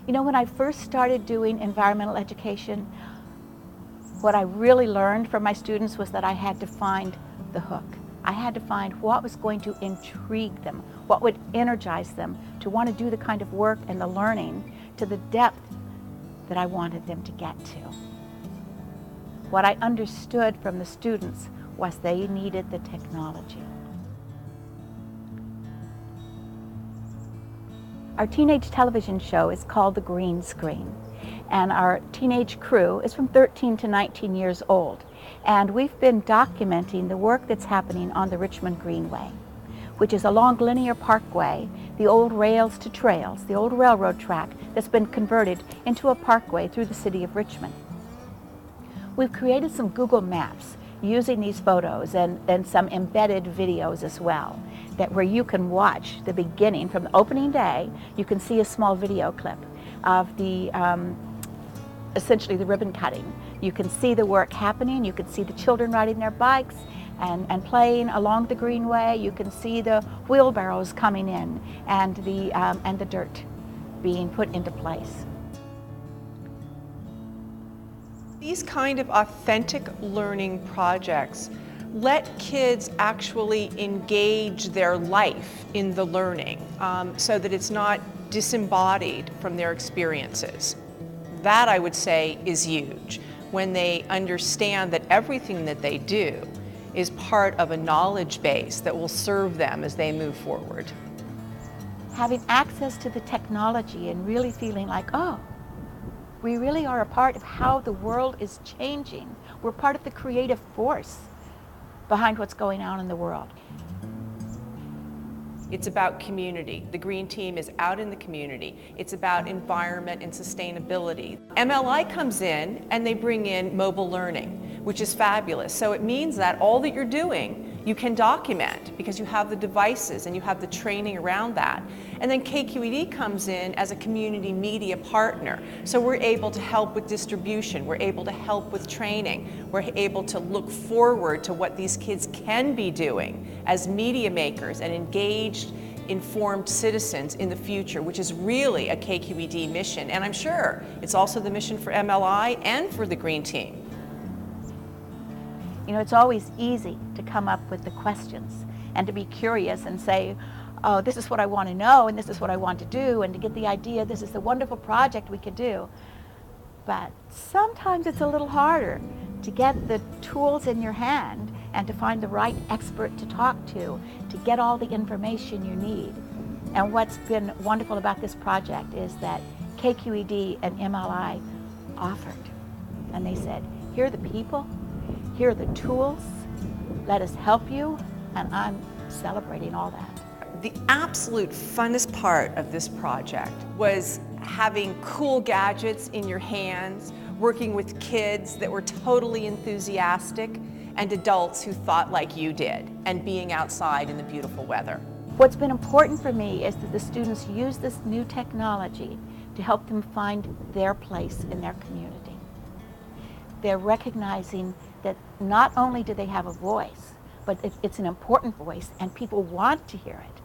You know, when I first started doing environmental education, what I really learned from my students was that I had to find the hook. I had to find what was going to intrigue them, what would energize them to want to do the kind of work and the learning to the depth that I wanted them to get to. What I understood from the students was they needed the technology. Our teenage television show is called The Green Screen, and our teenage crew is from 13 to 19 years old, and we've been documenting the work that's happening on the Richmond Greenway, which is a long linear parkway, the old rails to trails, the old railroad track that's been converted into a parkway through the city of Richmond. We've created some Google Maps using these photos and some embedded videos as well, where you can watch the beginning from the opening day. You can see a small video clip of the essentially the ribbon cutting. You can see the work happening. You can see the children riding their bikes and playing along the greenway. You can see the wheelbarrows coming in and the dirt being put into place. These kind of authentic learning projects let kids actually engage their life in the learning so that it's not disembodied from their experiences. That, I would say, is huge, when they understand that everything that they do is part of a knowledge base that will serve them as they move forward. Having access to the technology and really feeling like, oh, we really are a part of how the world is changing. We're part of the creative force behind what's going on in the world. It's about community. The Green Team is out in the community. It's about environment and sustainability. MLI comes in and they bring in mobile learning, which is fabulous. So it means that all that you're doing, you can document because you have the devices and you have the training around that. And then KQED comes in as a community media partner. So we're able to help with distribution. We're able to help with training. We're able to look forward to what these kids can be doing as media makers and engaged, informed citizens in the future, which is really a KQED mission. And I'm sure it's also the mission for MLI and for the Green Team. You know, it's always easy to come up with the questions and to be curious and say, oh, this is what I want to know and this is what I want to do, and to get the idea this is the wonderful project we could do. But sometimes it's a little harder to get the tools in your hand and to find the right expert to talk to get all the information you need. And what's been wonderful about this project is that KQED and MLI offered, and they said, here are the people, here are the tools, let us help you, and I'm celebrating all that. The absolute funnest part of this project was having cool gadgets in your hands, working with kids that were totally enthusiastic, and adults who thought like you did, and being outside in the beautiful weather. What's been important for me is that the students use this new technology to help them find their place in their community. They're recognizing that not only do they have a voice, but it's an important voice and people want to hear it.